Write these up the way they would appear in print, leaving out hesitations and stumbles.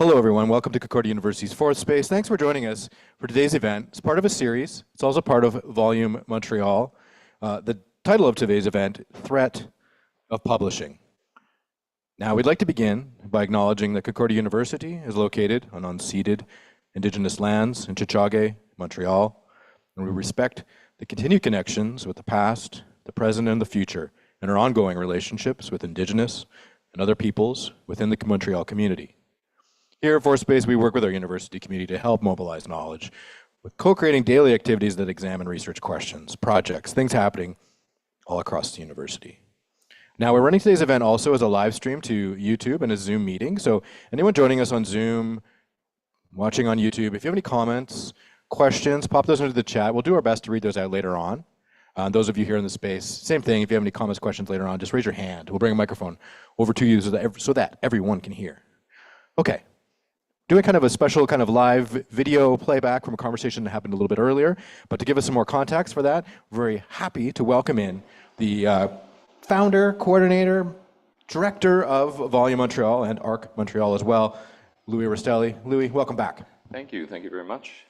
Hello, everyone. Welcome to Concordia University's Fourth Space. Thanks for joining us for today's event. It's part of a series. It's also part of Volume Montreal. The title of today's event, Threat of Publishing. Now, we'd like to begin by acknowledging that Concordia University is located on unceded Indigenous lands in Tchagé, Montreal, and we respect the continued connections with the past, the present, and the future, and our ongoing relationships with Indigenous and other peoples within the Montreal community. Here at Fourth Space, we work with our university community to help mobilize knowledge with co-creating daily activities that examine research questions, projects, things happening all across the university. Now, we're running today's event also as a live stream to YouTube and a Zoom meeting. So anyone joining us on Zoom, watching on YouTube, if you have any comments, questions, pop those into the chat. We'll do our best to read those out later on. Those of you here in the space, same thing. If you have any comments, questions later on, just raise your hand. We'll bring a microphone over to you so that everyone can hear. Okay. Doing kind of a special kind of live video playback from a conversation that happened a little bit earlier. But to give us some more context for that, we're very happy to welcome in the founder, coordinator, director of Volume Montreal and ARCMTL as well, Louis Rastelli. Louis, welcome back. Thank you very much.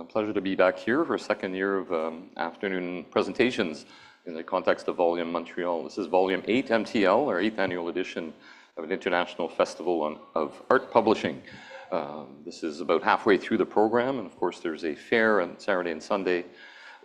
Pleasure to be back here for a second year of afternoon presentations in the context of Volume Montreal. This is Volume 8 MTL, our 8th annual edition of an international festival of art publishing. This is about halfway through the program, and of course there's a fair on Saturday and Sunday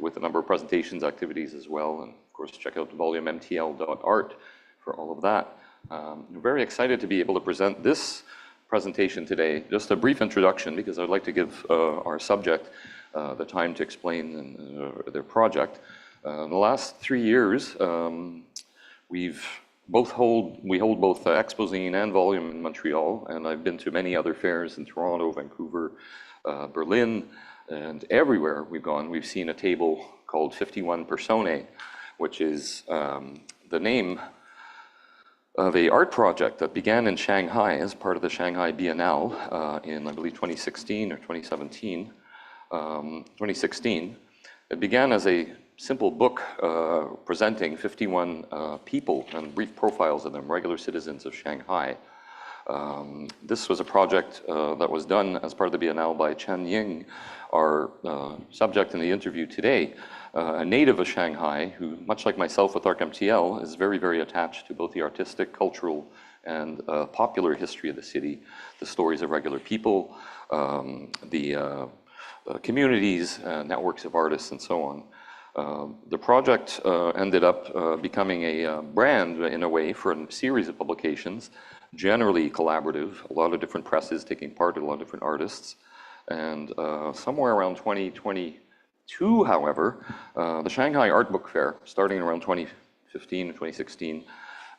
with a number of presentations, activities as well, and of course check out volumemtl.art for all of that. We're very excited to be able to present this presentation today. Just a brief introduction because I'd like to give our subject the time to explain their project. In the last 3 years, we hold both Exposine and Volume in Montreal, and I've been to many other fairs in Toronto, Vancouver, Berlin, and everywhere we've gone, we've seen a table called 51 Personae, which is the name of an art project that began in Shanghai as part of the Shanghai Biennale in, I believe, 2016 or 2017. 2016. It began as a simple book presenting 51 people and brief profiles of them, regular citizens of Shanghai. This was a project that was done as part of the Biennale by Chen Yun, our subject in the interview today, a native of Shanghai who, much like myself with ARCMTL, is very, very attached to both the artistic, cultural, and popular history of the city, the stories of regular people, the communities, networks of artists, and so on. The project ended up becoming a brand in a way for a series of publications, generally collaborative, a lot of different presses taking part, a lot of different artists. And somewhere around 2022, however, the Shanghai Art Book Fair, starting around 2015 and 2016,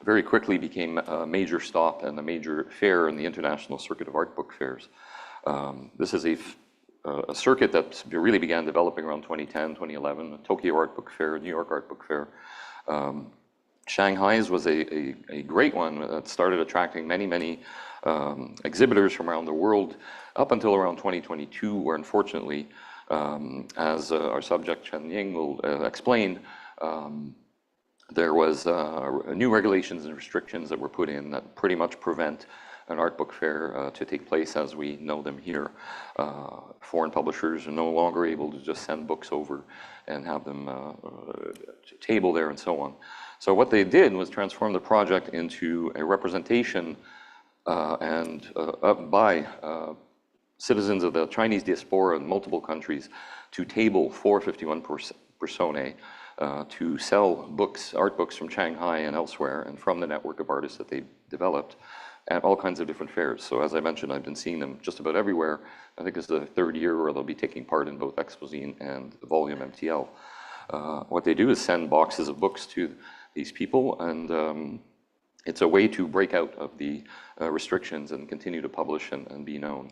very quickly became a major stop and a major fair in the international circuit of art book fairs. This is a circuit that really began developing around 2010, 2011, Tokyo Art Book Fair, New York Art Book Fair. Shanghai's was a great one that started attracting many exhibitors from around the world up until around 2022, where unfortunately, as our subject Chen Yun will explain, there was new regulations and restrictions that were put in that pretty much prevent an art book fair to take place as we know them here. Foreign publishers are no longer able to just send books over and have them table there and so on. So what they did was transform the project into a representation by citizens of the Chinese diaspora in multiple countries to table for 51 Personae to sell books, art books from Shanghai and elsewhere and from the network of artists that they developed at all kinds of different fairs. So as I mentioned, I've been seeing them just about everywhere. I think it's the third year where they'll be taking part in both Exposine and Volume MTL. What they do is send boxes of books to these people, and it's a way to break out of the restrictions and continue to publish and be known.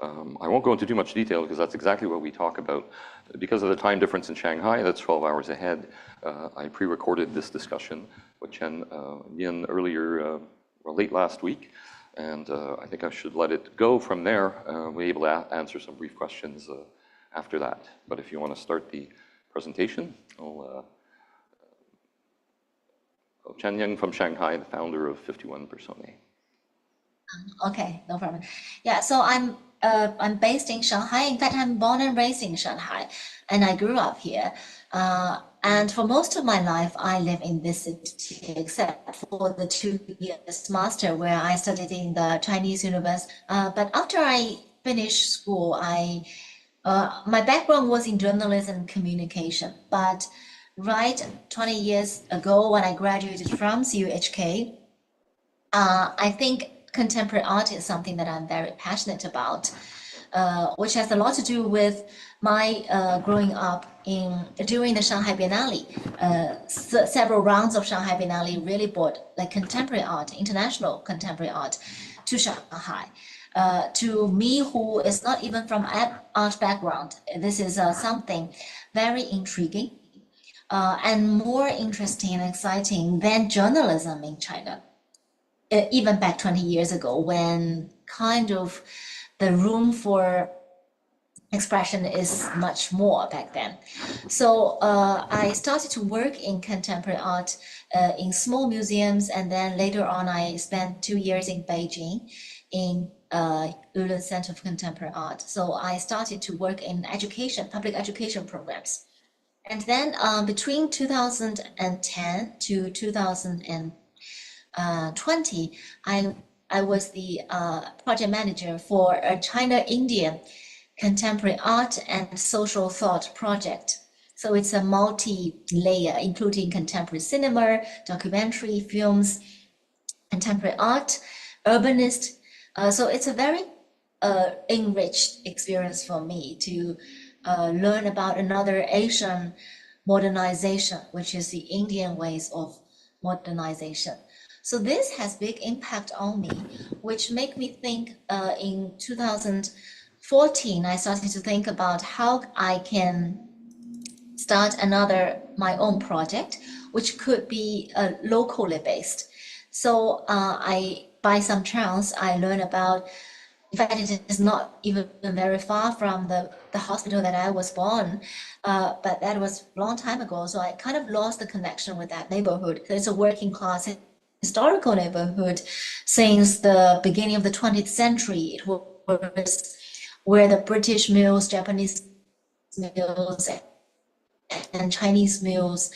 I won't go into too much detail because that's exactly what we talk about. Because of the time difference in Shanghai, that's 12 hours ahead, I pre-recorded this discussion with Chen Yun earlier, late last week, and I think I should let it go from there. We'll be able to answer some brief questions after that. But if you want to start the presentation, Chen Yun from Shanghai, the founder of 51 Personae. Okay, no problem. Yeah, so I'm based in Shanghai. In fact, I'm born and raised in Shanghai, and I grew up here. And for most of my life, I live in this city, except for the 2 years master where I studied in the Chinese university. But after I finished school, my background was in journalism and communication. But right 20 years ago, when I graduated from CUHK, I think contemporary art is something that I'm very passionate about, which has a lot to do with my growing up in during the Shanghai Biennale. Several rounds of Shanghai Biennale really brought like contemporary art, international contemporary art, to Shanghai. To me, who is not even from art background, this is something very intriguing and more interesting and exciting than journalism in China, even back 20 years ago, when kind of the room for expression is much more back then. So I started to work in contemporary art in small museums, and then later on I spent 2 years in Beijing in Yulin Center for Contemporary Art. So I started to work in education, public education programs. And then between 2010 to 2020, I was the project manager for a China-India contemporary art and social thought project. So it's a multi-layer, including contemporary cinema, documentary, films, contemporary art, urbanist. So it's a very enriched experience for me to learn about another Asian modernization, which is the Indian ways of modernization. So this has big impact on me, which make me think in 2014, I started to think about how I can start my own project, which could be locally based. So by some chance, I learned about, in fact, it is not even very far from the hospital that I was born, but that was a long time ago. So I kind of lost the connection with that neighborhood. It's a working class historical neighborhood since the beginning of the 20th century. It was where the British mills, Japanese mills, and Chinese mills,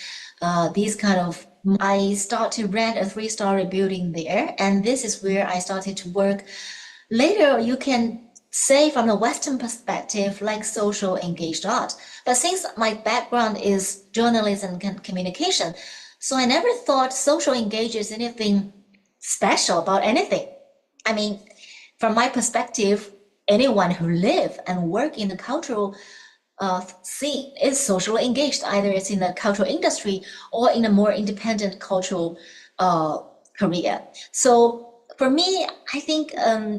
these kind of, I started to rent a 3-story building there, and this is where I started to work. Later, you can say from a Western perspective, like social engaged art. But since my background is journalism and communication, so I never thought social engaged is anything special about anything. I mean, from my perspective, anyone who live and work in the cultural scene is socially engaged. Either it's in the cultural industry or in a more independent cultural career. So for me, I think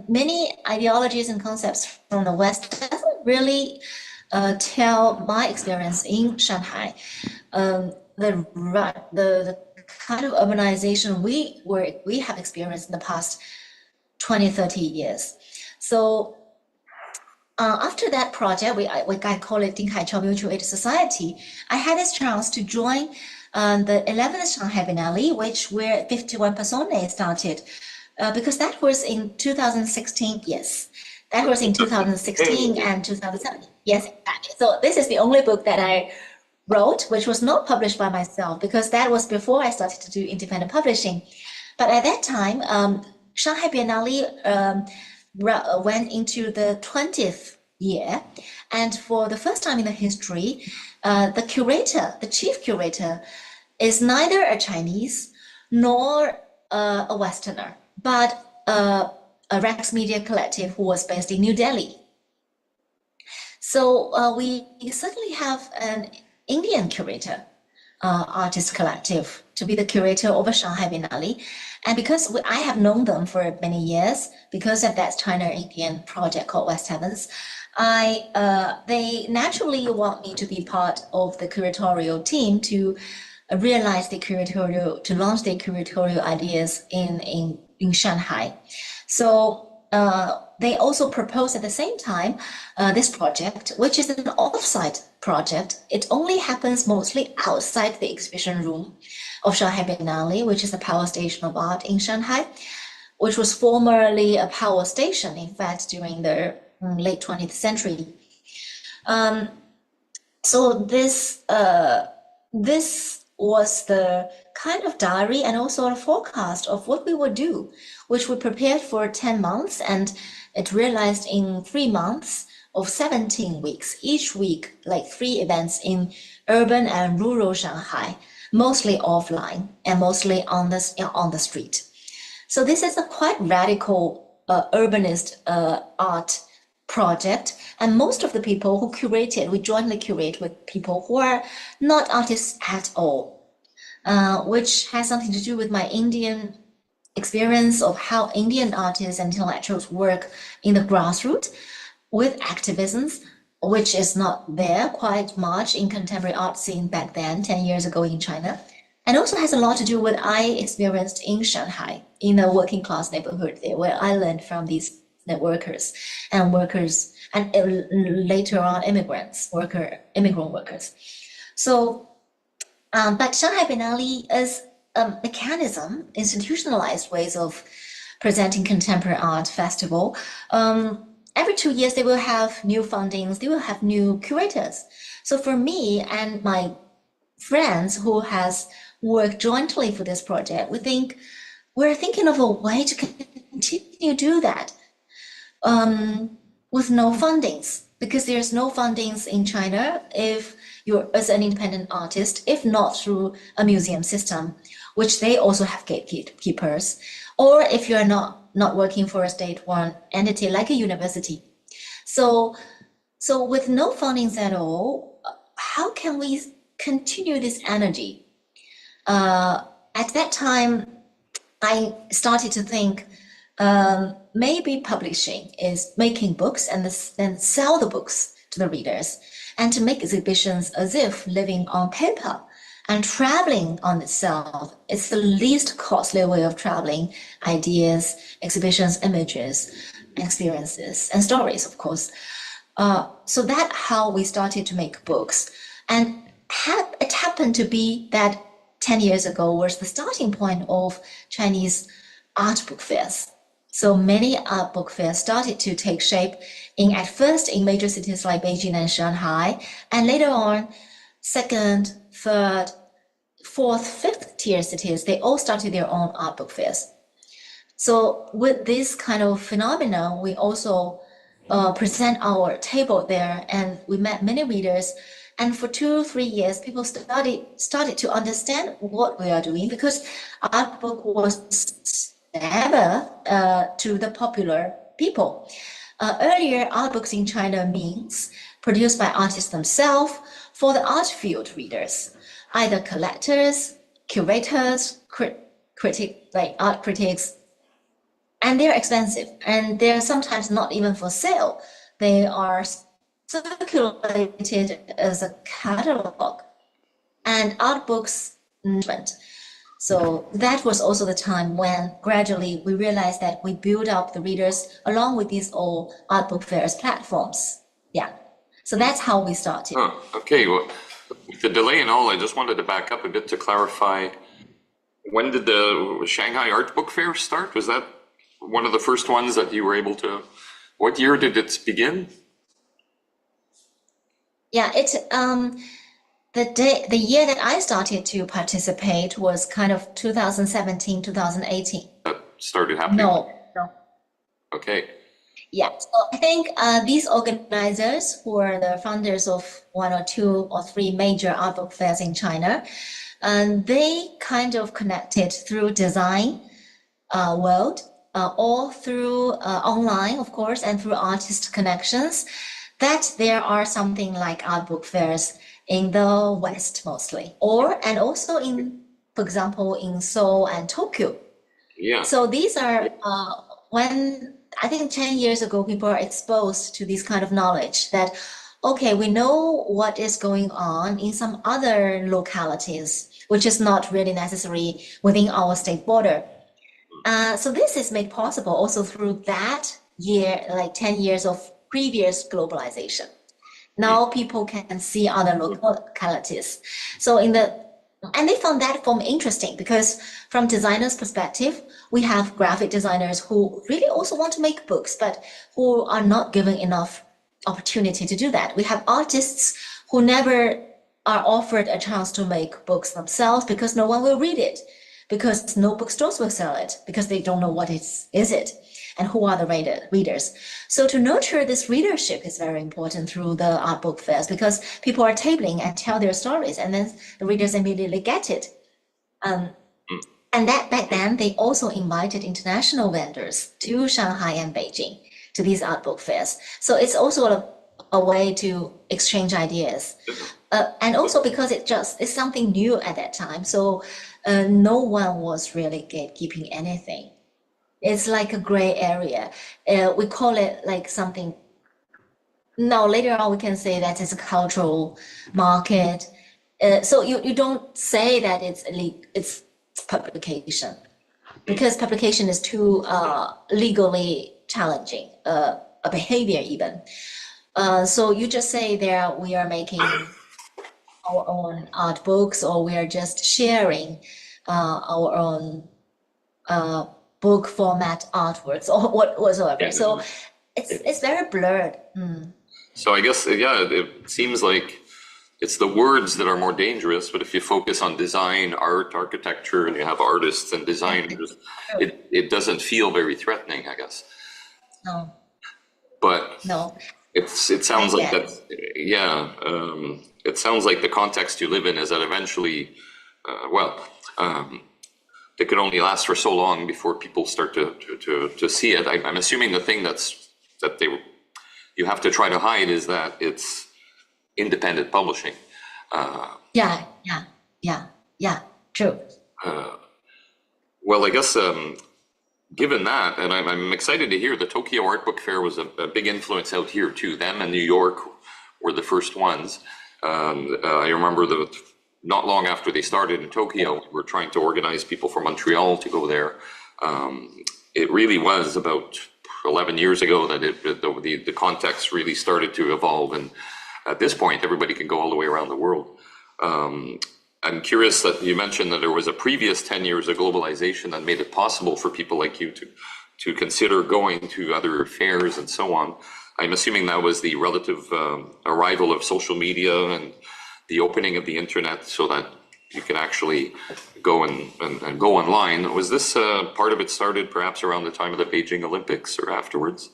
many ideologies and concepts from the West doesn't really tell my experience in Shanghai. The kind of urbanization we have experienced in the past 20, 30 years. So after that project, I call it Dinghaiqiao Mutual Aid Society, I had this chance to join the 11th Shanghai Biennale, where 51 Personae started, because that was in 2016, yes. That was in 2016 and 2017. Yes, exactly. So this is the only book that I wrote, which was not published by myself, because that was before I started to do independent publishing. But at that time, Shanghai Biennale went into the 20th year. And for the first time in the history, the chief curator, is neither a Chinese nor a Westerner, but a Rex Media Collective who was based in New Delhi. So we certainly have an Indian curator, artist collective, to be the curator of a Shanghai Biennale. And because I have known them for many years, because of that China-Indian project called West Heavens, they naturally want me to be part of the curatorial team to launch the curatorial ideas in Shanghai. So they also proposed at the same time this project, which is an off-site project. It only happens mostly outside the exhibition room of Shanghai Biennale, which is the power station of art in Shanghai. which was formerly a power station, in fact, during the late 20th century. So this was the kind of diary and also a forecast of what we would do, which we prepared for 10 months, and it realized in 3 months of 17 weeks, each week, like 3 events in urban and rural Shanghai, mostly offline and mostly on the street. So this is a quite radical urbanist art project, and most of the people who curated, we jointly curate with people who are not artists at all, which has something to do with my Indian experience of how Indian artists and intellectuals work in the grassroots with activisms, which is not there quite much in contemporary art scene back then, 10 years ago in China. And also has a lot to do with I experienced in Shanghai, in a working class neighborhood there, where I learned from these networkers and workers, and later on immigrant workers. So, but Shanghai Biennale is a mechanism, institutionalized ways of presenting contemporary art festival. Every 2 years, they will have new fundings, they will have new curators. So for me and my friends who has worked jointly for this project, we're thinking of a way to continue to do that with no fundings, because there's no fundings in China if you're as an independent artist, if not through a museum system, which they also have gatekeepers, or if you're not working for a state-run entity like a university. So with no fundings at all, how can we continue this energy? At that time, I started to think maybe publishing is making books and then sell the books to the readers, and to make exhibitions as if living on paper and traveling on itself. It's the least costly way of traveling ideas, exhibitions, images, experiences, and stories, of course. So that's how we started to make books. And it happened to be that 10 years ago was the starting point of Chinese art book fairs. So many art book fairs started to take shape at first in major cities like Beijing and Shanghai, and later on, second, third, fourth, fifth tier cities, they all started their own art book fairs. So with this kind of phenomenon, we also present our table there, and we met many readers. And for 2 or 3 years, people started to understand what we are doing, because art book was never to the popular people. Earlier, art books in China means produced by artists themselves for the art field readers, either collectors, curators, art critics, and they're expensive, and they're sometimes not even for sale. They are circulated as a catalog and art books management. So that was also the time when gradually we realized that we build up the readers along with these all art book fairs platforms. Yeah. So that's how we started. Okay. Well, with the delay and all, I just wanted to back up a bit to clarify. When did the Shanghai Art Book Fair start? Was that one of the first ones that you were able to? What year did it begin? Yeah, the year that I started to participate was kind of 2017, 2018. That started happening? No. Okay. Yeah, so I think these organizers, who are the founders of 1 or 2 or 3 major art book fairs in China, they kind of connected through design world, or through online, of course, and through artist connections, that there are something like art book fairs in the West mostly, and also in, for example, in Seoul and Tokyo. Yeah. So these are when I think 10 years ago, people are exposed to this kind of knowledge that, okay, we know what is going on in some other localities, which is not really necessary within our state border. So this is made possible also through that year, like 10 years of previous globalization. Now people can see other localities. So in the And they found that form interesting because from designers' perspective, we have graphic designers who really also want to make books, but who are not given enough opportunity to do that. We have artists who never are offered a chance to make books themselves because no one will read it, because no bookstores will sell it, because they don't know what is it, and who are the readers. So to nurture this readership is very important through the art book fairs because people are tabling and tell their stories, and then the readers immediately get it. And that back then, they also invited international vendors to Shanghai and Beijing to these art book fairs. So it's also a way to exchange ideas. And also because it's something new at that time. So no one was really gatekeeping anything. It's like a gray area. We call it like something. Now, later on, we can say that it's a cultural market. So you don't say that it's publication because publication is too legally challenging, a behavior even. So you just say there we are making our own art books, or we are just sharing our own book format artworks or whatsoever. Yeah. So it's very blurred. So I guess, yeah, it seems like it's the words that are more dangerous, but if you focus on design, art, architecture, and you have artists and designers, it doesn't feel very threatening, I guess. No. But No. it sounds like that, yeah. It sounds like the context you live in is that eventually, it could only last for so long before people start to see it. I'm assuming the thing you have to try to hide is that it's independent publishing. Yeah, true. Well, I guess given that, and I'm excited to hear the Tokyo Art Book Fair was a big influence out here too. Them and New York were the first ones. I remember not long after they started in Tokyo, we were trying to organize people from Montreal to go there. It really was about 11 years ago that the context really started to evolve, and at this point, everybody can go all the way around the world. I'm curious that you mentioned that there was a previous 10 years of globalization that made it possible for people like you to consider going to other fairs and so on. I'm assuming that was the relative arrival of social media and the opening of the internet so that you can actually go and go online. Was this part of it started perhaps around the time of the Beijing Olympics or afterwards?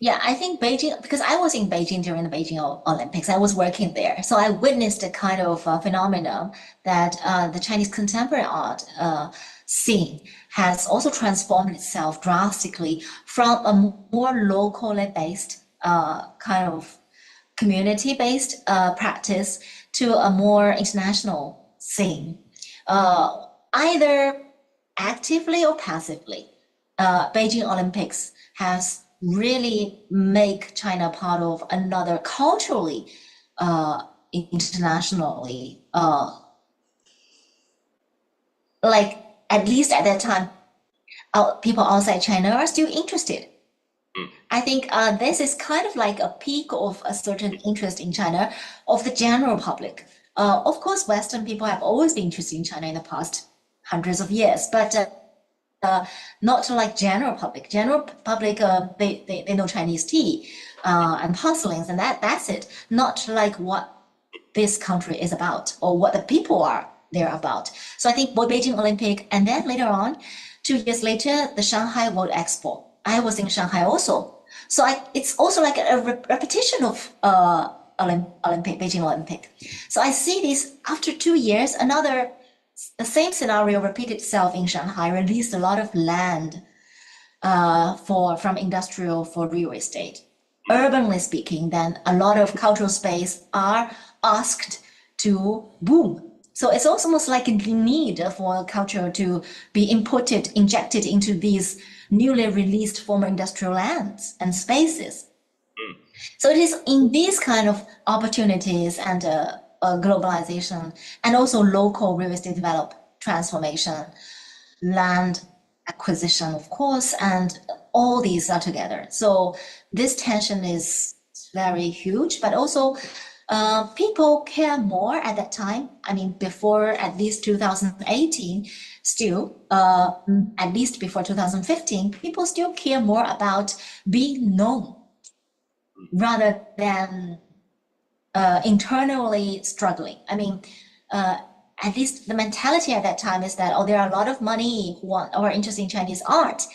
Yeah, I think Beijing, because I was in Beijing during the Beijing Olympics, I was working there. So I witnessed a kind of phenomenon that the Chinese contemporary art scene has also transformed itself drastically from a more locally based kind of community-based practice to a more international scene, either actively or passively. Beijing Olympics has really make China part of another culturally, internationally, like at least at that time, people outside China are still interested. I think this is kind of like a peak of a certain interest in China of the general public. Of course, Western people have always been interested in China in the past hundreds of years, but not like general public. General public, they know Chinese tea and porcelains, and that's it. Not like what this country is about or what the people are there about. So I think Beijing Olympic, and then later on, 2 years later, the Shanghai World Expo. I was in Shanghai also. So it's also like a repetition of Beijing Olympic. So I see this after 2 years, the same scenario repeated itself in Shanghai, released a lot of land from industrial for real estate. Urbanly speaking, then a lot of cultural space are asked to boom. So it's almost like a need for culture to be injected into these newly released former industrial lands and spaces. So it is in these kind of opportunities and globalization and also local real estate transformation, land acquisition, of course, and all these are together. So this tension is very huge, but also People care more at that time. I mean, before at least 2018, still, at least before 2015, people still care more about being known rather than internally struggling. I mean, at least the mentality at that time is that, oh, there are a lot of money who are interested in Chinese art.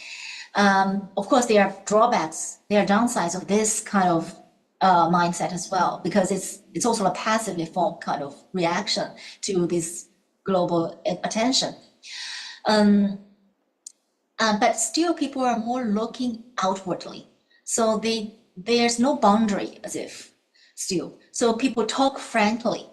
Of course, there are drawbacks, there are downsides of this kind of mindset as well, because it's also a passively formed kind of reaction to this global attention. But still, people are more looking outwardly. So there's no boundary as if still. So people talk frankly,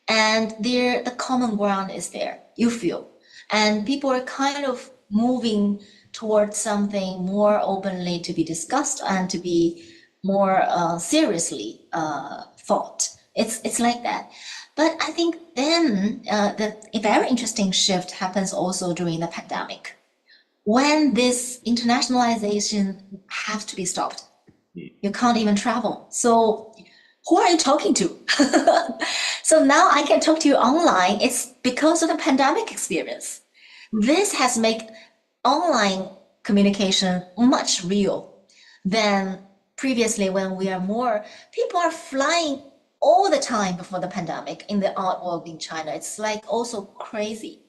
and the common ground is there, you feel. And people are kind of moving towards something more openly to be discussed and to be more seriously thought. It's like that. But I think then a very interesting shift happens also during the pandemic, when this internationalization has to be stopped. You can't even travel. So who are you talking to? So now I can talk to you online. It's because of the pandemic experience. This has made online communication much real than previously, when people are flying all the time before the pandemic in the art world in China. It's like also crazy.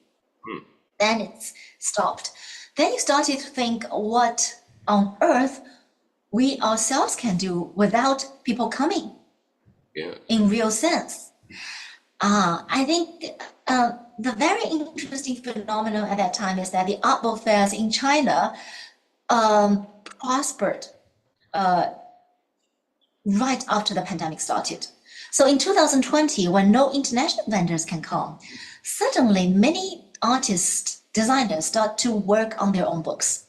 Then it's stopped. Then you started to think what on earth we ourselves can do without people coming in real sense. I think the very interesting phenomenon at that time is that the art book fairs in China prospered right after the pandemic started. So in 2020, when no international vendors can come, suddenly many artists, designers start to work on their own books.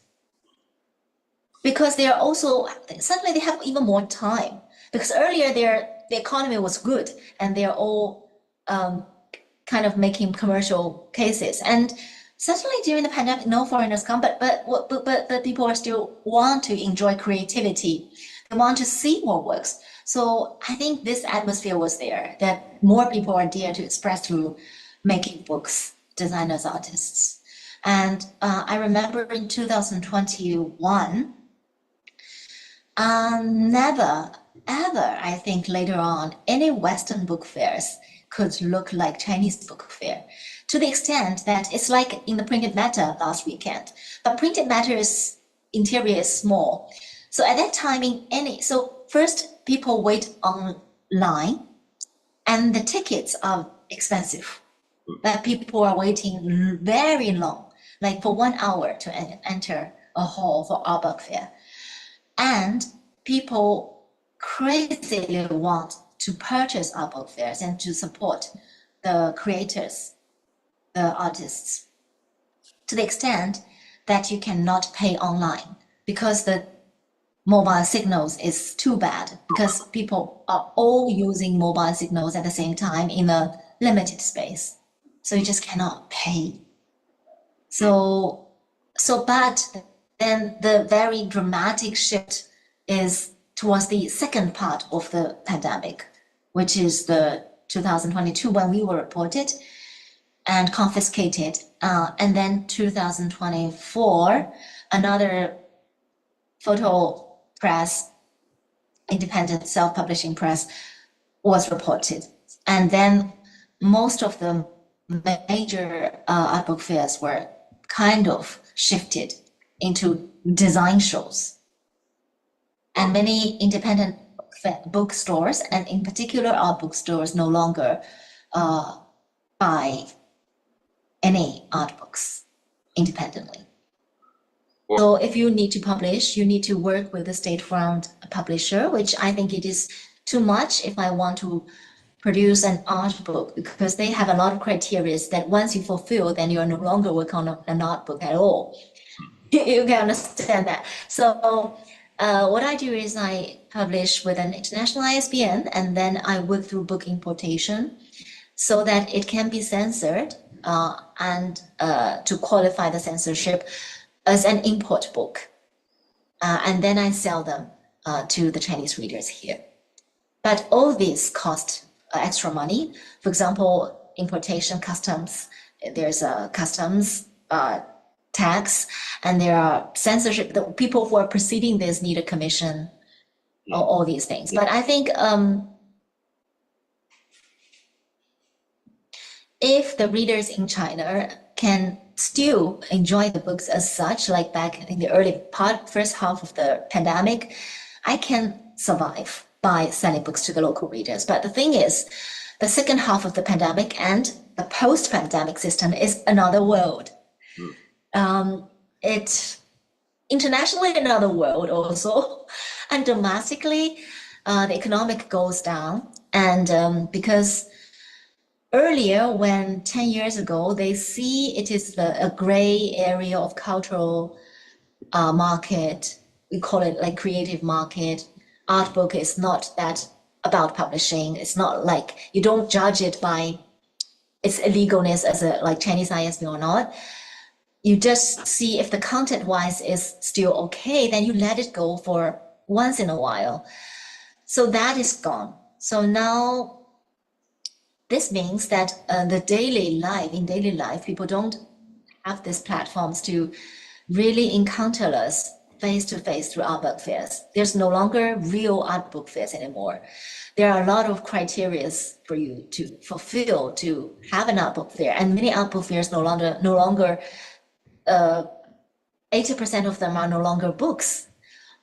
Because they are also, suddenly they have even more time. Because earlier the economy was good and they're all kind of making commercial cases. And suddenly during the pandemic, no foreigners come, but people are still want to enjoy creativity. They want to see more works. So I think this atmosphere was there, that more people are there to express through making books, designers, artists. And I remember in 2021, never, ever, I think later on, any Western book fairs could look like Chinese book fair, to the extent that it's like in the printed matter last weekend. But printed matter's interior is small. So at that time, so first people wait online, and the tickets are expensive. But people are waiting very long, like for 1 hour to enter a hall for art book fair. And people crazily want to purchase art book fairs and to support the creators, the artists, to the extent that you cannot pay online because the mobile signals is too bad, because people are all using mobile signals at the same time in a limited space. So you just cannot pay. But then the very dramatic shift is towards the second part of the pandemic, which is the 2022, when we were reported and confiscated. And then 2024, another photo press, independent self-publishing press, was reported. And then most of the major art book fairs were kind of shifted into design shows. And many independent bookstores, and in particular art bookstores, no longer buy any art books independently. So if you need to publish, you need to work with a state-run publisher, which I think it is too much if I want to produce an art book, because they have a lot of criteria that once you fulfill, then you're no longer working on an art book at all. You can understand that. So what I do is I publish with an international ISBN, and then I work through book importation so that it can be censored and to qualify the censorship as an import book. And then I sell them to the Chinese readers here. But all this cost extra money. For example, importation customs, there's a customs tax, and there are censorship. The people who are preceding this need a commission, all these things. But I think if the readers in China can still enjoy the books as such, like back in the first half of the pandemic, I can survive by selling books to the local readers. But the thing is, the second half of the pandemic and the post-pandemic system is another world. It internationally another world also, and domestically, the economic goes down. And because earlier, when 10 years ago, they see it is a gray area of cultural market. We call it like creative market. Art book is not that about publishing. It's not like you don't judge it by its illegalness as a like Chinese ISB or not. You just see if the content wise is still okay, then you let it go for once in a while. So that is gone. So now this means that in daily life, people don't have these platforms to really encounter us face to face through art book fairs. There's no longer real art book fairs anymore. There are a lot of criteria for you to fulfill to have an art book fair, and many art book fairs no longer 80% of them are no longer books,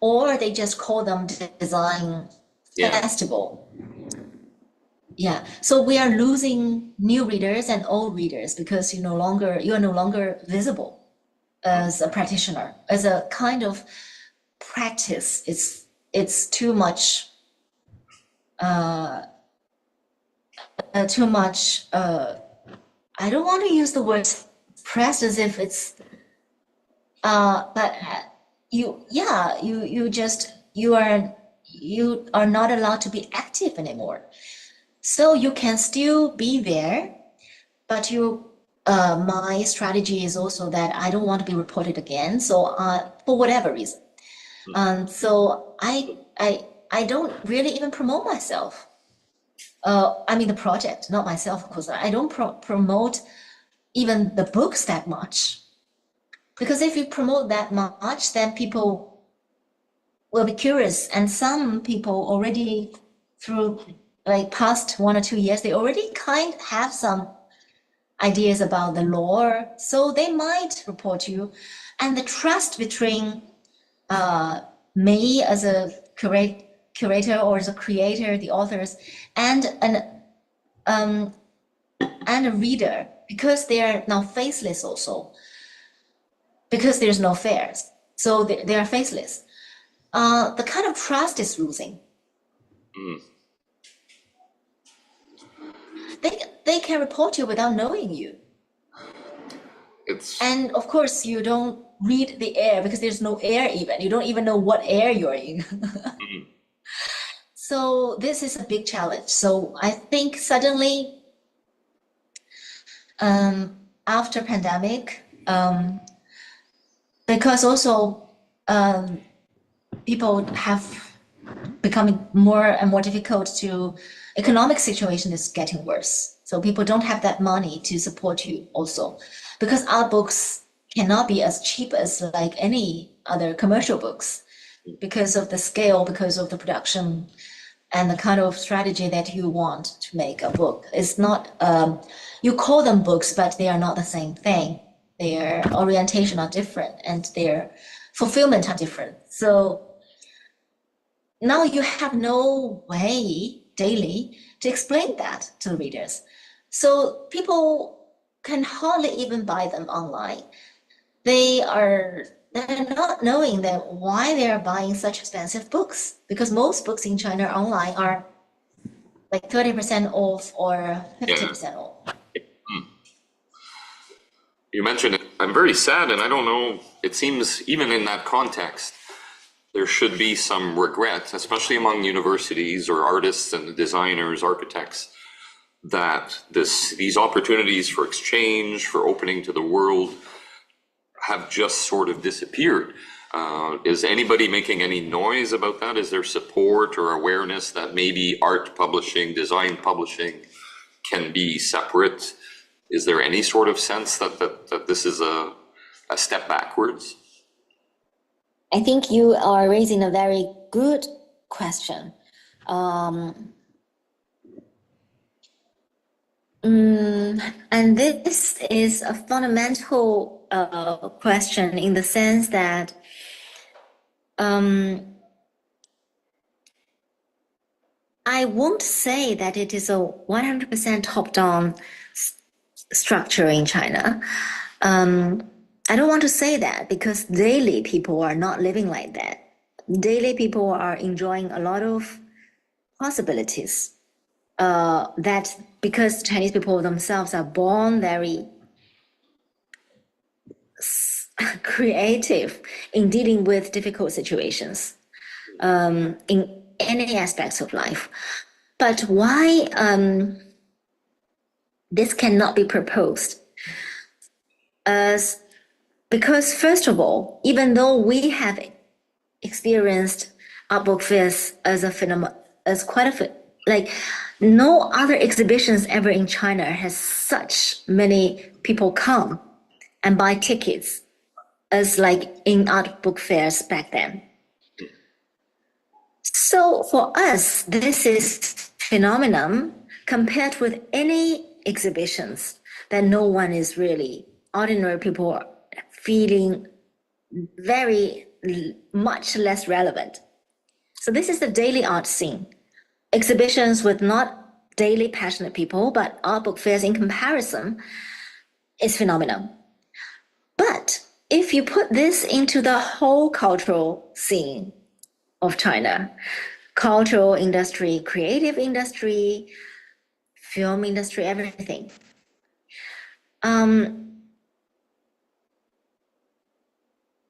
or they just call them design festival. Yeah, so we are losing new readers and old readers because you are no longer visible as a practitioner, as a kind of practice. It's too much. Too much. I don't want to use the word pressed as if it's. But you are not allowed to be active anymore. So you can still be there, but my strategy is also that I don't want to be reported again. So for whatever reason, so I don't really even promote myself. I mean the project, not myself, of course. I don't promote even the books that much, because if you promote that much, then people will be curious, and some people already through like past 1 or 2 years, they already kind of have some ideas about the lore, so they might report you. And the trust between me as a curator or as a creator, the authors, and a reader, because they are now faceless also, because there's no fairs, so they are faceless. The kind of trust is losing. They can report you without knowing you. And of course, you don't read the air because there's no air even. You don't even know what air you're in. So this is a big challenge. So I think suddenly, after pandemic, because also people have becoming more and more difficult to, economic situation is getting worse. So people don't have that money to support you also, because art books cannot be as cheap as like any other commercial books because of the scale, because of the production and the kind of strategy that you want to make a book. It's not, you call them books, but they are not the same thing. Their orientation are different and their fulfillment are different. So now you have no way daily to explain that to the readers. So people can hardly even buy them online. They're not knowing that why they are buying such expensive books, because most books in China online are like 30% off or 50% off. You mentioned it. I'm very sad, and I don't know, it seems even in that context, there should be some regret, especially among universities or artists and designers, architects, that these opportunities for exchange, for opening to the world, have just sort of disappeared. Is anybody making any noise about that? Is there support or awareness that maybe art publishing, design publishing can be separate? Is there any sort of sense that this is a step backwards? I think you are raising a very good question. And this is a fundamental question in the sense that I won't say that it is a 100% top-down structure in China. I don't want to say that because daily people are not living like that. Daily people are enjoying a lot of possibilities that because Chinese people themselves are born very creative in dealing with difficult situations in any aspects of life. But why this cannot be proposed? Because first of all, even though we have experienced art book fairs as a phenomenon, as quite a like no other exhibitions ever in China has such many people come and buy tickets as like in art book fairs back then. So for us, this is phenomenon compared with any exhibitions that no one is really, ordinary people are feeling very much less relevant. So this is the daily art scene. Exhibitions with not daily passionate people, but art book fairs in comparison is phenomenal. But if you put this into the whole cultural scene of China, cultural industry, creative industry, film industry, everything,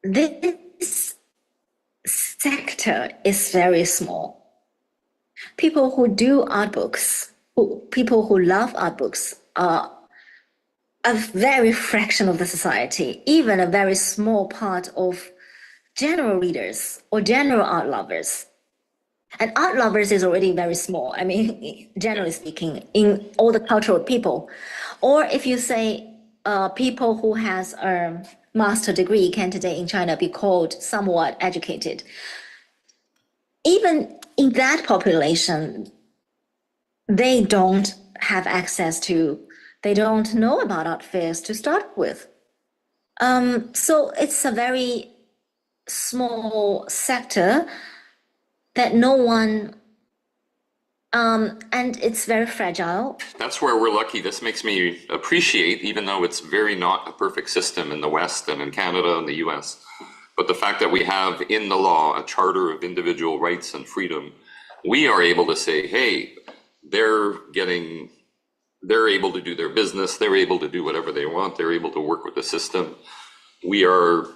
this sector is very small. People who do art books, people who love art books are a very fraction of the society, even a very small part of general readers or general art lovers. And art lovers is already very small. I mean, generally speaking, in all the cultural people. Or if you say people who has a master degree can today in China be called somewhat educated. Even in that population, they don't have access to, they don't know about art fairs to start with. So it's a very small sector that no one, and it's very fragile. That's where we're lucky. This makes me appreciate, even though it's very not a perfect system in the West and in Canada and the US, but the fact that we have in the law a charter of individual rights and freedom, we are able to say, hey, they're able to do their business, they're able to do whatever they want, they're able to work with the system. We are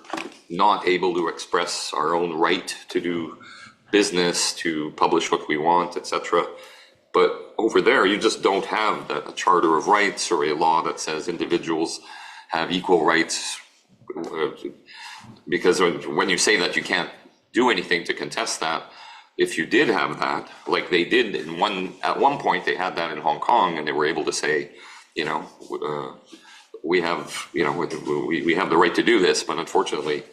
not able to express our own right to do business, to publish what we want, etc. But over there, you just don't have a charter of rights or a law that says individuals have equal rights. Because when you say that, you can't do anything to contest that. If you did have that, like they did at one point, they had that in Hong Kong, and they were able to say, we have the right to do this, but unfortunately,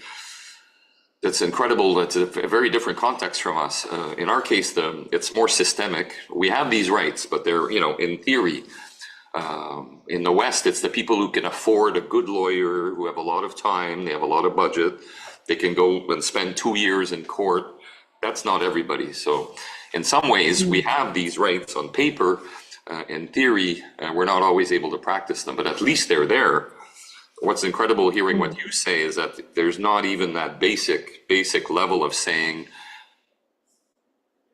that's incredible. That's a very different context from us. In our case, it's more systemic. We have these rights, but they're, in theory, in the West, it's the people who can afford a good lawyer, who have a lot of time, they have a lot of budget, they can go and spend 2 years in court. That's not everybody. So in some ways, we have these rights on paper. In theory, we're not always able to practice them, but at least they're there. What's incredible hearing what you say is that there's not even that basic level of saying,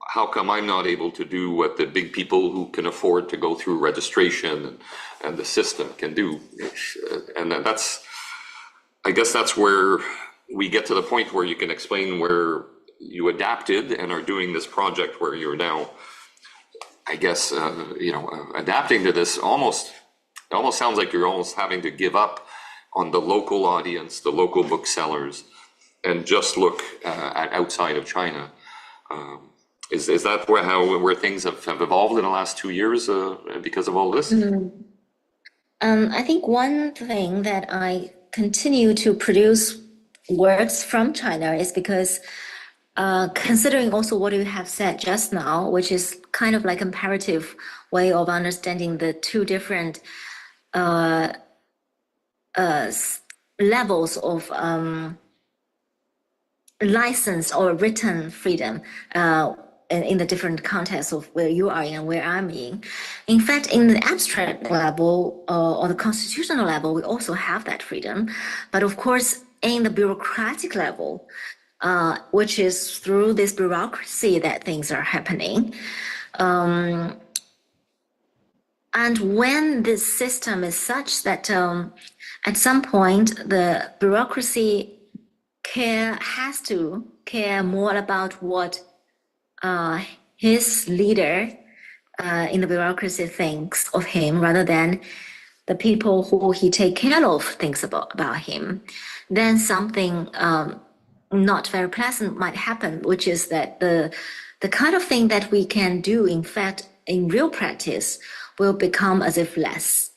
how come I'm not able to do what the big people who can afford to go through registration and the system can do? And I guess that's where we get to the point where you can explain where you adapted and are doing this project where you're now, I guess, adapting to this. It almost sounds like you're almost having to give up on the local audience, the local booksellers, and just look at outside of China. Is that where things have evolved in the last 2 years because of all this? I think one thing that I continue to produce works from China is because considering also what you have said just now, which is kind of like a comparative way of understanding the two different levels of license or written freedom in the different contexts of where you are in and where I'm in. In fact, in the abstract level or the constitutional level, we also have that freedom. But of course, in the bureaucratic level, which is through this bureaucracy that things are happening. And when this system is such that at some point the bureaucracy has to care more about what his leader in the bureaucracy thinks of him rather than the people who he take care of thinks about him, then something not very pleasant might happen, which is that the kind of thing that we can do, in fact, in real practice, will become as if less.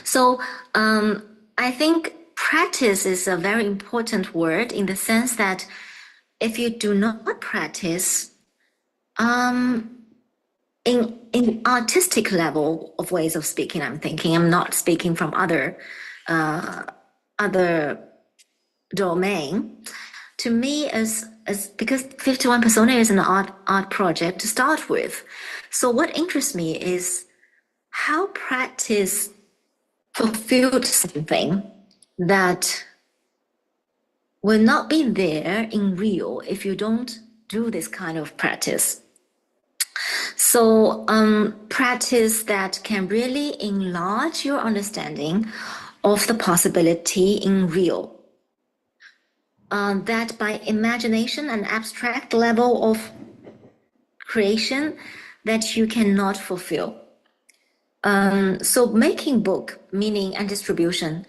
So I think practice is a very important word in the sense that if you do not practice, in artistic level of ways of speaking, I'm not speaking from other domain. To me, as because 51 Personae is an art project to start with. So what interests me is how practice fulfilled something that will not be there in real if you don't do this kind of practice. So practice that can really enlarge your understanding of the possibility in real. That by imagination and abstract level of creation that you cannot fulfill. So making book, meaning and distribution,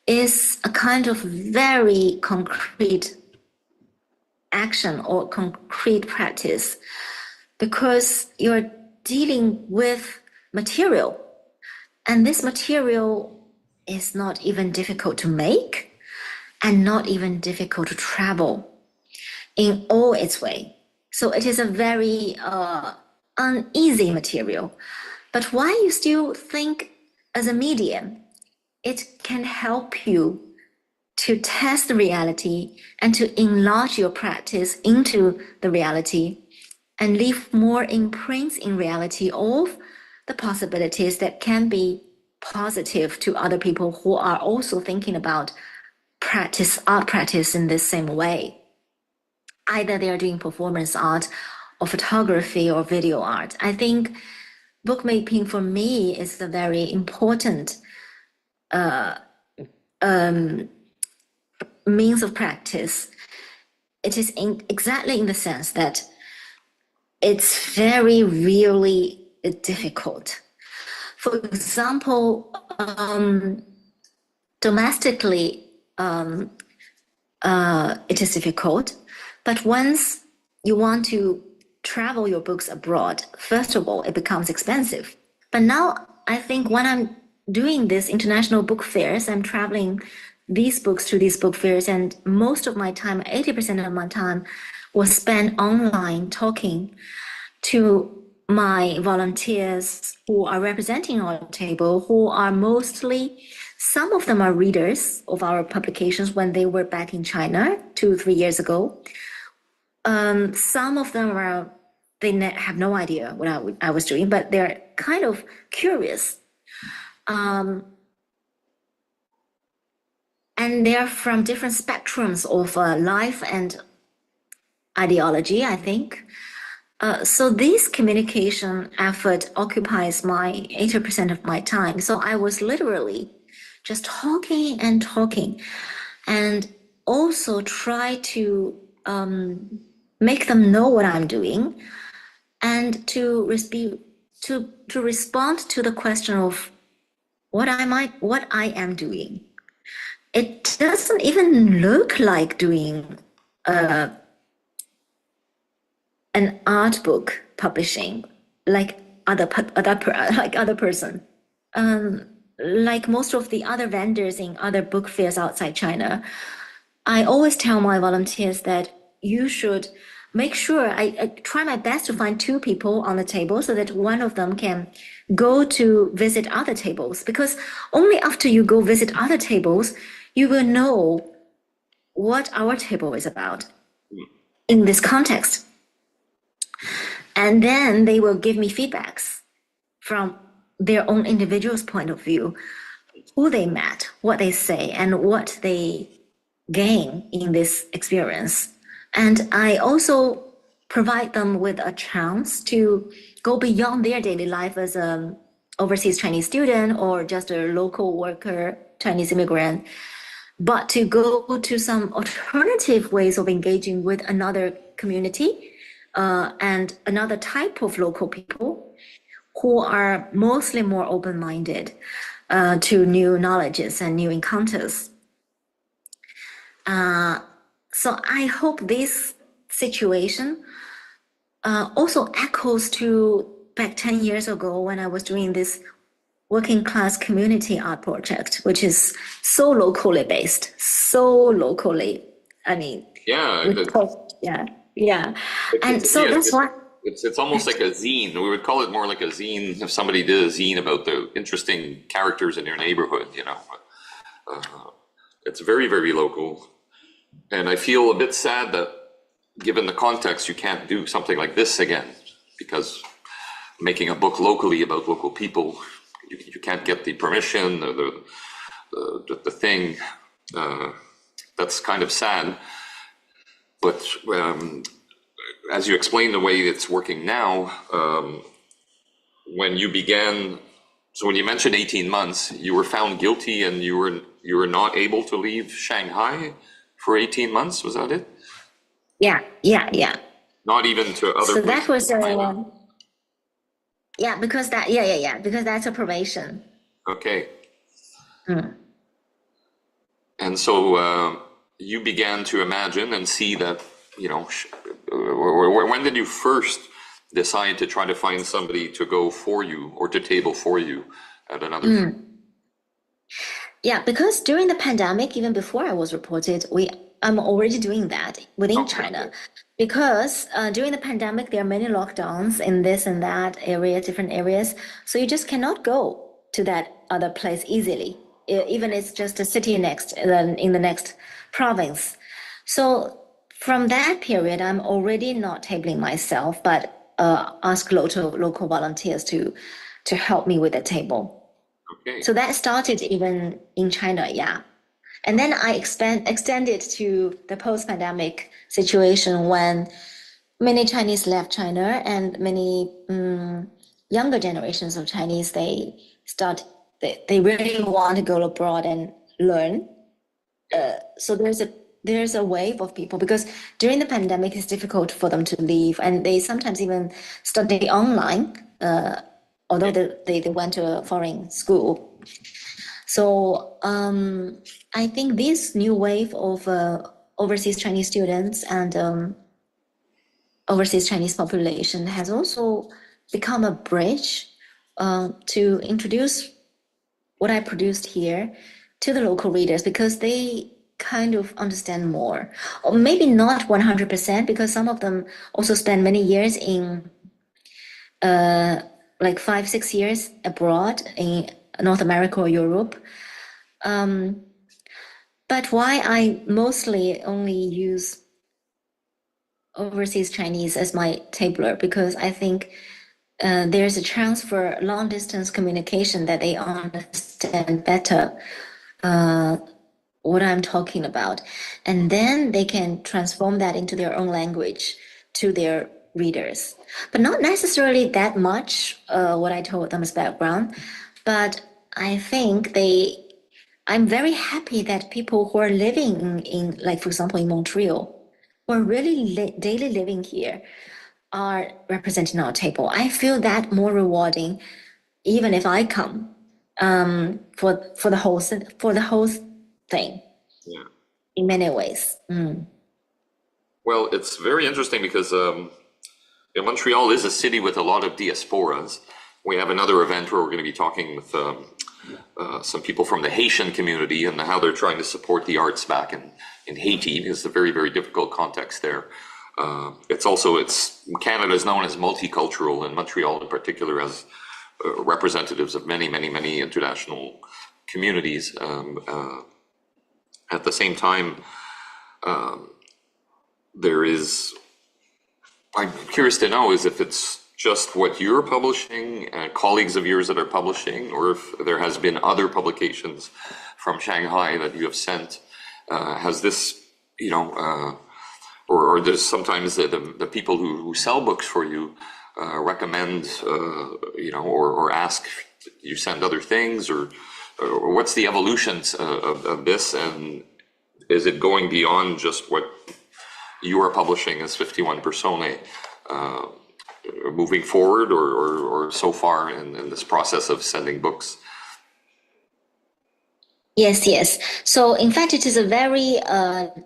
is a kind of very concrete action or concrete practice because you're dealing with material. And this material is not even difficult to make and not even difficult to travel in all its way. So it is a very uneasy material. But why you still think as a medium, it can help you to test the reality and to enlarge your practice into the reality and leave more imprints in reality of the possibilities that can be positive to other people who are also thinking about art practice in this same way. Either they are doing performance art or photography or video art. I think bookmaking for me is a very important means of practice. It is exactly in the sense that it's very really difficult. For example, domestically, it is difficult, but once you want to travel your books abroad, first of all, it becomes expensive. But now I think when I'm doing these international book fairs, I'm traveling these books to these book fairs, and most of my time, 80% of my time, was spent online talking to my volunteers who are representing our table, who are mostly, some of them are readers of our publications when they were back in China 2-3 years ago. Some of them are, they have no idea what I was doing, but they're kind of curious. And they're from different spectrums of life and ideology, I think. So this communication effort occupies my 80% of my time. So I was literally just talking and talking, and also try to make them know what I'm doing, and to respond to the question of what I am doing. It doesn't even look like doing an art book publishing like other person. Like most of the other vendors in other book fairs outside China, I always tell my volunteers that you should make sure I try my best to find two people on the table so that one of them can go to visit other tables, because only after you go visit other tables, you will know what our table is about in this context. And then they will give me feedbacks from their own individual's point of view, who they met, what they say, and what they gain in this experience. And I also provide them with a chance to go beyond their daily life as an overseas Chinese student or just a local worker, Chinese immigrant, but to go to some alternative ways of engaging with another community and another type of local people who are mostly more open-minded to new knowledges and new encounters. So I hope this situation also echoes to back 10 years ago when I was doing this working class community art project, which is so locally based, I mean, Yeah, yeah. And so yeah, that's why. it's almost like a zine. We would call it more like a zine if somebody did a zine about the interesting characters in your neighborhood, you know. It's very, very local. And I feel a bit sad that given the context, you can't do something like this again, because making a book locally about local people, you can't get the permission, the thing. That's kind of sad. But as you explain the way it's working now, when you began, so when you mentioned 18 months, you were found guilty and you were not able to leave Shanghai for 18 months, was that it? Yeah. Not even to other So places that was in China? because because that's a probation. Okay. And so you began to imagine and see that, you know, when did you first decide to try to find somebody to go for you or to table for you at another? Yeah, because during the pandemic, even before I was reported, I'm already doing that within Okay. China. Because during the pandemic, there are many lockdowns in this and that area, different areas. So you just cannot go to that other place easily, even it's just a city next in the next province. So from that period, I'm already not tabling myself, but ask local volunteers to help me with the table. Okay. So that started even in China, yeah. And then I extended to the post-pandemic situation when many Chinese left China and many younger generations of Chinese, they really want to go abroad and learn. So there's a wave of people, because during the pandemic it's difficult for them to leave, and they sometimes even study online, although they went to a foreign school. So I think this new wave of overseas Chinese students and overseas Chinese population has also become a bridge to introduce what I produced here to the local readers, because they kind of understand more. Or maybe not 100%, because some of them also spend many years in like 5-6 years abroad in North America or Europe. But why I mostly only use overseas Chinese as my tabler, because I think there's a chance for long distance communication, that they understand better what I'm talking about. And then they can transform that into their own language to their readers. But not necessarily that much what I told them as background. But I think I'm very happy that people who are living in like, for example, in Montreal, who are really daily living here, are representing our table. I feel that more rewarding, even if I come for the whole thing Yeah. in many ways. Well, it's very interesting because Montreal is a city with a lot of diasporas. We have another event where we're going to be talking with some people from the Haitian community and how they're trying to support the arts back in Haiti, because it's a very, very difficult context there. Canada is known as multicultural, and Montreal in particular has representatives of many, many, many international communities. At the same time, I'm curious to know is if it's just what you're publishing and colleagues of yours that are publishing, or if there has been other publications from Shanghai that you have sent. Has this, or there's sometimes the people who sell books for you recommend, or ask you send other things, or what's the evolutions of this, and is it going beyond just what you are publishing as 51 Personae, moving forward, or so far in this process of sending books? Yes. So in fact, it is a very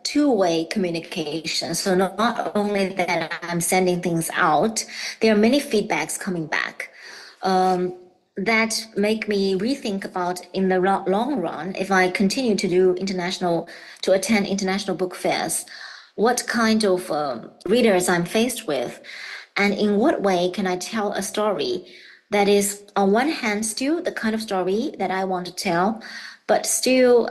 two-way communication. So not only that I'm sending things out, there are many feedbacks coming back that make me rethink about in the long run, if I continue to attend international book fairs, what kind of readers I'm faced with, and in what way can I tell a story that is on one hand still the kind of story that I want to tell, but still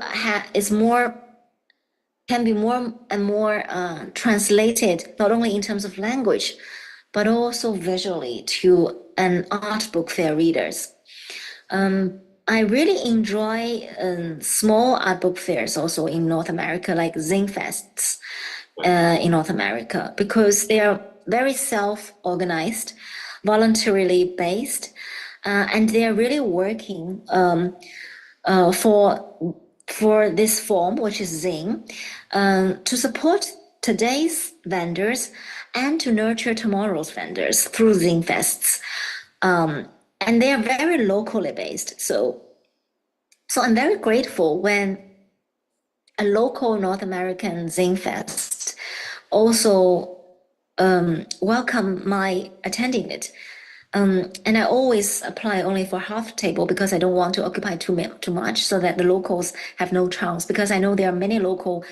can be more and more translated, not only in terms of language, but also visually to an art book fair readers. I really enjoy small art book fairs also in North America, like Zine Fests in North America, because they are very self-organized, voluntarily based, and they are really working for this form, which is Zine, to support today's vendors and to nurture tomorrow's vendors through Zine Fests. And they are very locally based. So I'm very grateful when a local North American Zine Fest also welcome my attending it. And I always apply only for half table because I don't want to occupy too much, so that the locals have no chance, because I know there are many local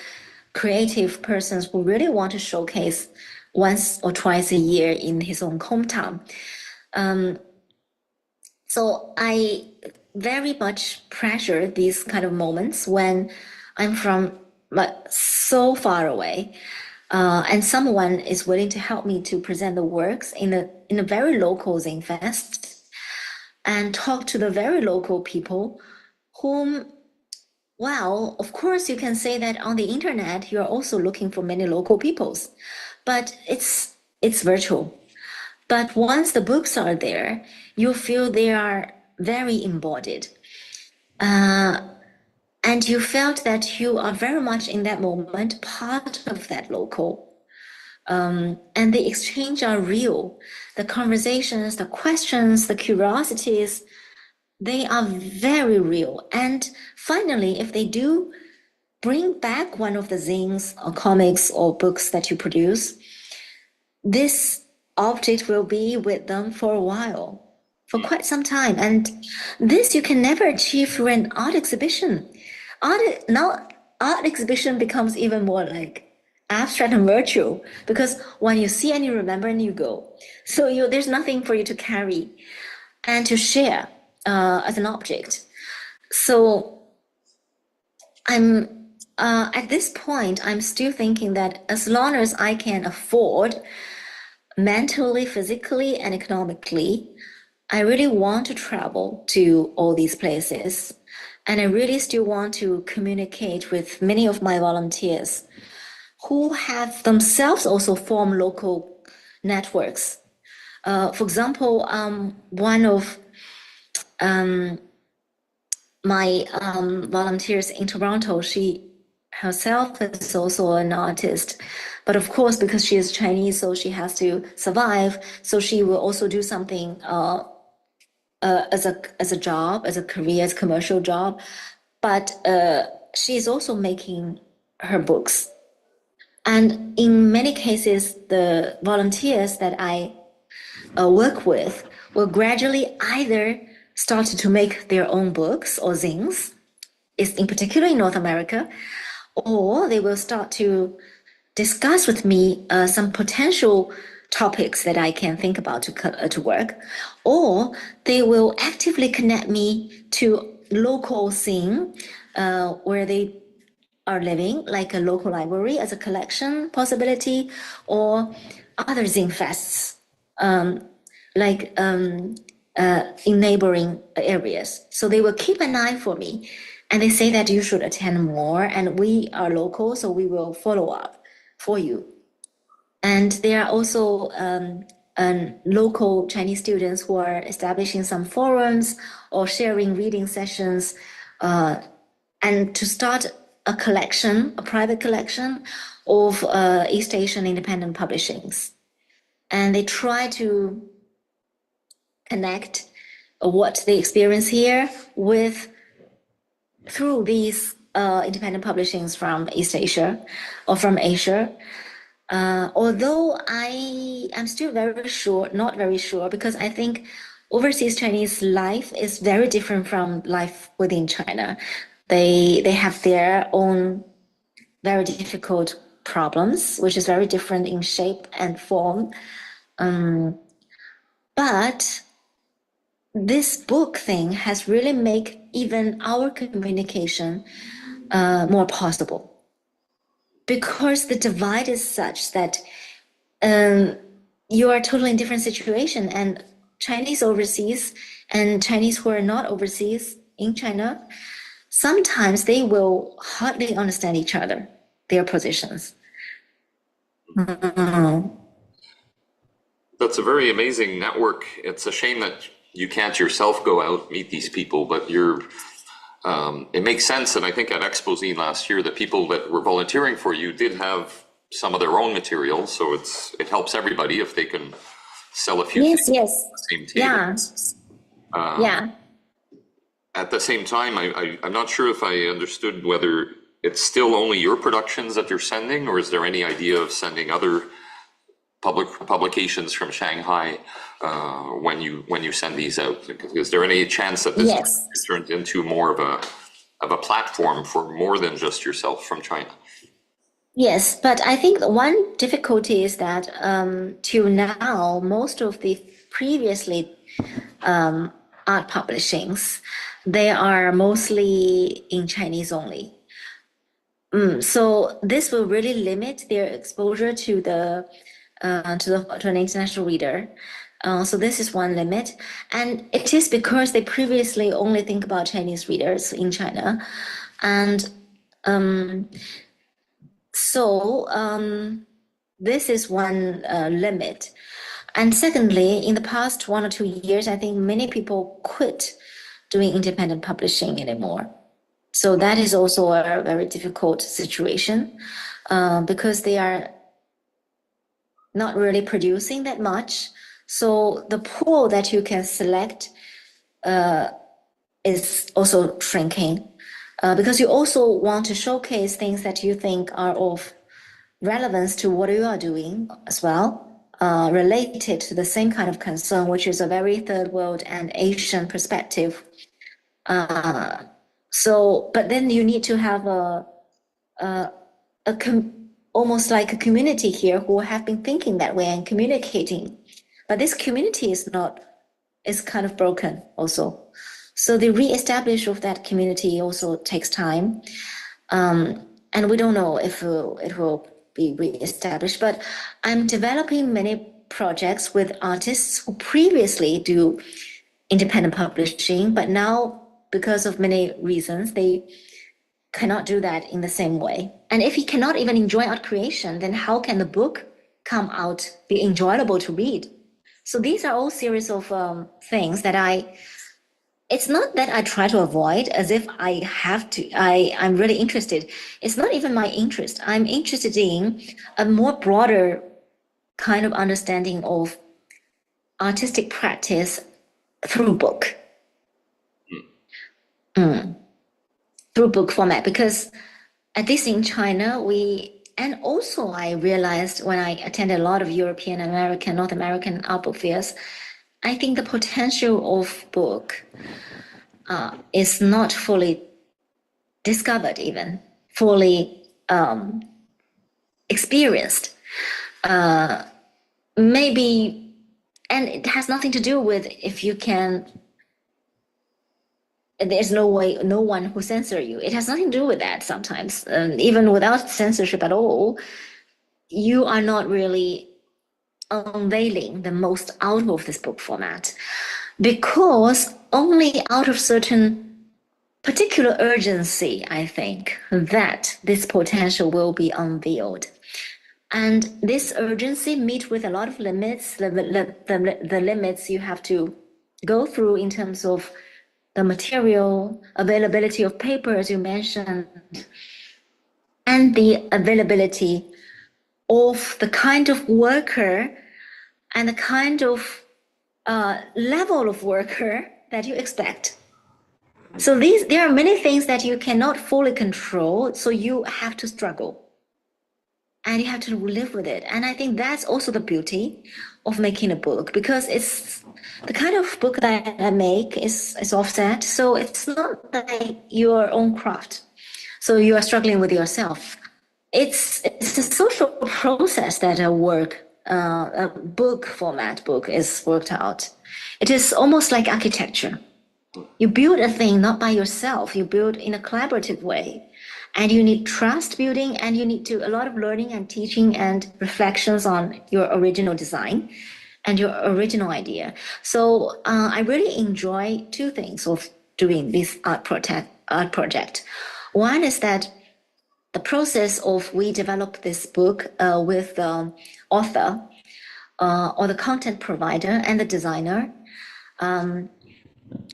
creative persons who really want to showcase once or twice a year in his own hometown. So I very much treasure these kind of moments when I'm from so far away, and someone is willing to help me to present the works in a very local Zine Fest, and talk to the very local people whom, well, of course you can say that on the internet you're also looking for many local peoples, but it's virtual. But once the books are there, you feel they are very embodied. And you felt that you are very much in that moment part of that local. And the exchange are real. The conversations, the questions, the curiosities, they are very real. And finally, if they do bring back one of the zines or comics or books that you produce, this object will be with them for a while, for quite some time. And this you can never achieve through an art exhibition. Art exhibition becomes even more like abstract and virtual, because when you see and you remember and you go, so there's nothing for you to carry and to share as an object. So at this point, I'm still thinking that as long as I can afford mentally, physically, and economically, I really want to travel to all these places. And I really still want to communicate with many of my volunteers who have themselves also formed local networks. For example, one of my volunteers in Toronto, she herself is also an artist, but of course, because she is Chinese, so she has to survive. So she will also do something as a job, as a career, as a commercial job. But she is also making her books. And in many cases, the volunteers that I work with will gradually either start to make their own books or zines, is in particular in North America, or they will start to discuss with me some potential topics that I can think about to work, or they will actively connect me to local scene where they are living, like a local library as a collection possibility, or other zine fests, like in neighboring areas. So they will keep an eye for me, and they say that you should attend more, and we are local, so we will follow up for you. And there are also local Chinese students who are establishing some forums or sharing reading sessions, and to start a collection, a private collection of East Asian independent publishings. And they try to connect what they experience here with through these independent publishings from East Asia or from Asia. Although I am still not very sure, because I think overseas Chinese life is very different from life within China. They have their own very difficult problems, which is very different in shape and form. But this book thing has really made even our communication more possible, because the divide is such that you are totally in different situation, and Chinese overseas and Chinese who are not overseas in China, sometimes they will hardly understand each other, their positions. That's a very amazing network. It's a shame that you can't yourself go out, meet these people, but it makes sense. And I think at Exposine last year, the people that were volunteering for you did have some of their own material. So it helps everybody if they can sell a few Yes, things yes. at the same table. Yeah. Yeah. At the same time, I'm not sure if I understood whether it's still only your productions that you're sending, or is there any idea of sending other publications from Shanghai when you send these out? Is there any chance that this Yes. is turned into more of a platform for more than just yourself from China? Yes, but I think one difficulty is that till now, most of the previously art publishings, they are mostly in Chinese only. So this will really limit their exposure to an international reader. So this is one limit, and it is because they previously only think about Chinese readers in China, and this is one limit. And secondly, in the past 1 or 2 years, I think many people quit doing independent publishing anymore. So that is also a very difficult situation because they are not really producing that much. So the pool that you can select is also shrinking because you also want to showcase things that you think are of relevance to what you are doing as well, related to the same kind of concern, which is a very third world and Asian perspective. But then you need to have almost like a community here who have been thinking that way and communicating. But this community is kind of broken also. So the re-establish of that community also takes time. And we don't know if it will be re-established, but I'm developing many projects with artists who previously do independent publishing, but now because of many reasons, they cannot do that in the same way. And if you cannot even enjoy art creation, then how can the book come out, be enjoyable to read? So these are all series of things that it's not that I try to avoid as if I have to, I'm really interested. It's not even my interest. I'm interested in a more broader kind of understanding of artistic practice through book. through book format, because at least in China, and also I realized when I attended a lot of European, American, North American art book fairs, I think the potential of book is not fully discovered, even fully experienced. Maybe, and it has nothing to do with if you can. There's no one who censor you. It has nothing to do with that sometimes. Even without censorship at all, you are not really unveiling the most out of this book format, because only out of certain particular urgency, I think, that this potential will be unveiled. And this urgency meet with a lot of limits, the limits you have to go through in terms of the material, availability of paper, as you mentioned, and the availability of the kind of worker and the kind of level of worker that you expect. So there are many things that you cannot fully control, so you have to struggle. And you have to live with it. And I think that's also the beauty of making a book, because it's the kind of book that I make is offset. So it's not like your own craft. So you are struggling with yourself. It's a social process that a book format book is worked out. It is almost like architecture. You build a thing not by yourself, you build in a collaborative way. And you need trust building, and you need a lot of learning and teaching and reflections on your original design and your original idea. So I really enjoy two things of doing this art project. One is that the process of we developed this book with the author or the content provider and the designer.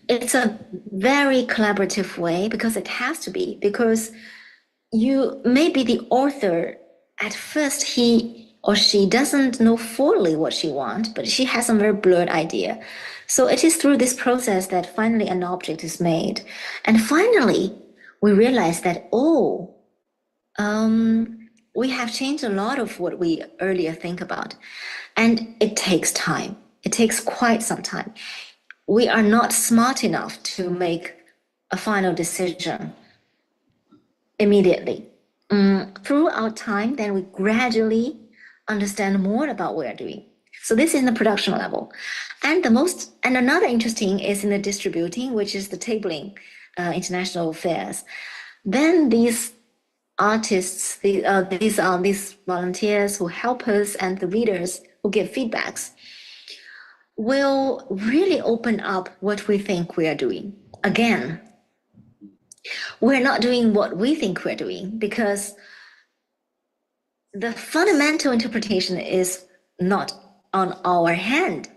It's a very collaborative way, because it has to be, because you maybe the author at first, he or she doesn't know fully what she wants, but she has some very blurred idea. So it is through this process that finally an object is made. And finally, we realize that, we have changed a lot of what we earlier think about. And it takes time. It takes quite some time. We are not smart enough to make a final decision immediately. Throughout time, then we gradually understand more about what we are doing. So this is in the production level. And another interesting is in the distributing, which is the tabling, international affairs. Then these artists, these volunteers who help us and the readers who give feedbacks will really open up what we think we are doing. Again, we're not doing what we think we're doing, because the fundamental interpretation is not on our hand.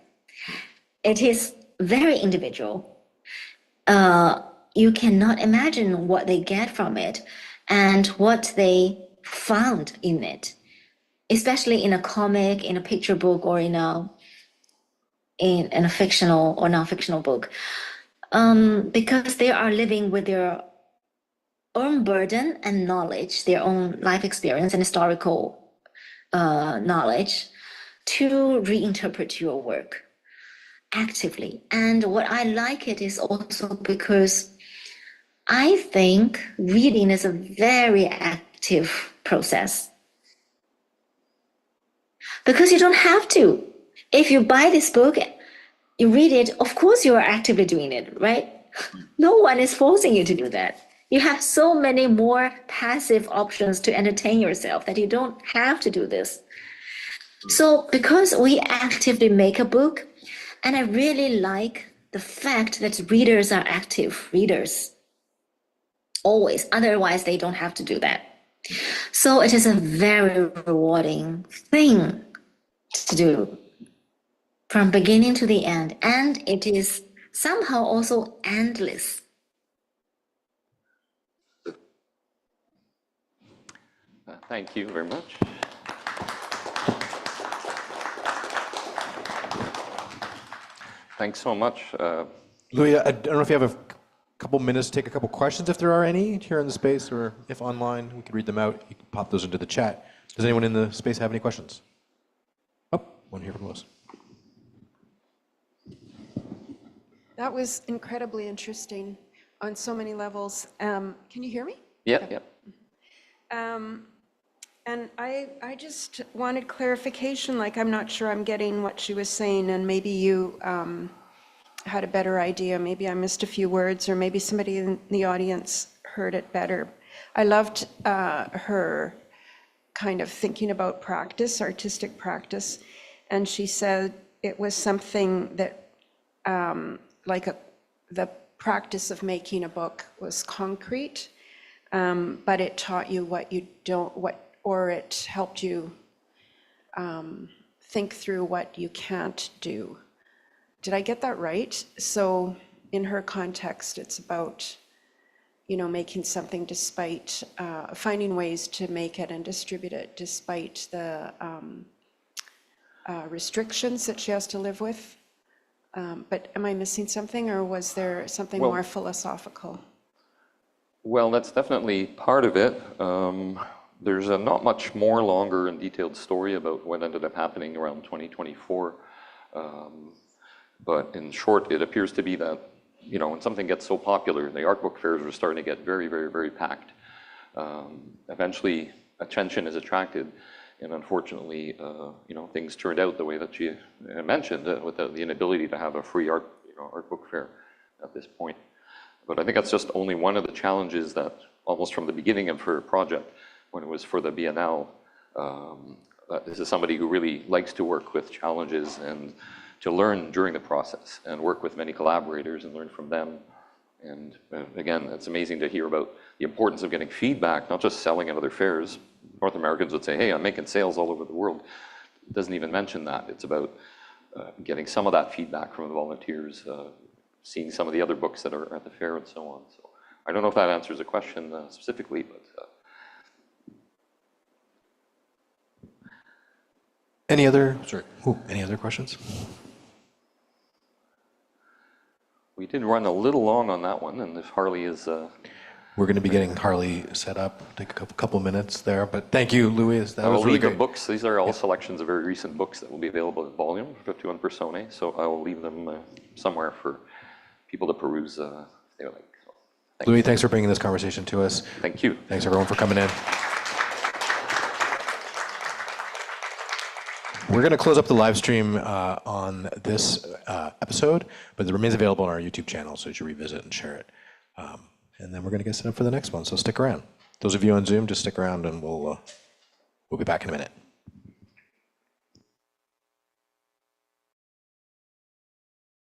It is very individual. You cannot imagine what they get from it and what they found in it, especially in a comic, in a picture book, or in a fictional or non-fictional book, because they are living with their own burden and knowledge, their own life experience and historical knowledge, to reinterpret your work actively. And what I like it is also because I think reading is a very active process. Because you don't have to. If you buy this book, you read it, of course you are actively doing it, right? No one is forcing you to do that. You have so many more passive options to entertain yourself that you don't have to do this. So because we actively make a book, and I really like the fact that readers are active readers. Always, otherwise they don't have to do that. So it is a very rewarding thing to do from beginning to the end, and it is somehow also endless. Thank you very much. Thanks so much. Louis, I don't know if you have a couple minutes to take a couple questions if there are any here in the space, or if online, we can read them out. You can pop those into the chat. Does anyone in the space have any questions? Oh, one here from Louis. That was incredibly interesting on so many levels. Can you hear me? Yeah, yeah. And I just wanted clarification, like I'm not sure I'm getting what she was saying, and maybe you had a better idea. Maybe I missed a few words, or maybe somebody in the audience heard it better. I loved her kind of thinking about practice, artistic practice, and she said it was something that the practice of making a book was concrete, but it taught you what you don't, or it helped you think through what you can't do. Did I get that right? So in her context, it's about, making something despite, finding ways to make it and distribute it despite the restrictions that she has to live with. But am I missing something, or was there something more philosophical? Well, that's definitely part of it. There's not much more longer and detailed story about what ended up happening around 2024. But in short, it appears to be that, when something gets so popular, the art book fairs are starting to get very, very, very packed. Eventually, attention is attracted. And unfortunately, things turned out the way that she mentioned, with the inability to have a free art book fair at this point. But I think that's just only one of the challenges that, almost from the beginning of her project, when it was for the Biennale, this is somebody who really likes to work with challenges and to learn during the process and work with many collaborators and learn from them. And again, it's amazing to hear about the importance of getting feedback, not just selling at other fairs. North Americans would say, hey, I'm making sales all over the world. It doesn't even mention that. It's about getting some of that feedback from the volunteers, seeing some of the other books that are at the fair and so on. So I don't know if that answers the question specifically, but. Any other questions? We did run a little long on that one, and if Harley is... We're going to be getting Harley set up. Take a couple minutes there, but thank you, Louis. That was really leave great. the books. These are all selections of very recent books that will be available in volume, 51 Personae. So I will leave them somewhere for people to peruse if they would like. So, Louis, thanks for bringing this conversation to us. Thank you. Thanks everyone for coming in. We're going to close up the live stream on this episode, but it remains available on our YouTube channel, so you should revisit and share it. And then we're going to get set up for the next one, so stick around. Those of you on Zoom, just stick around and we'll be back in a minute.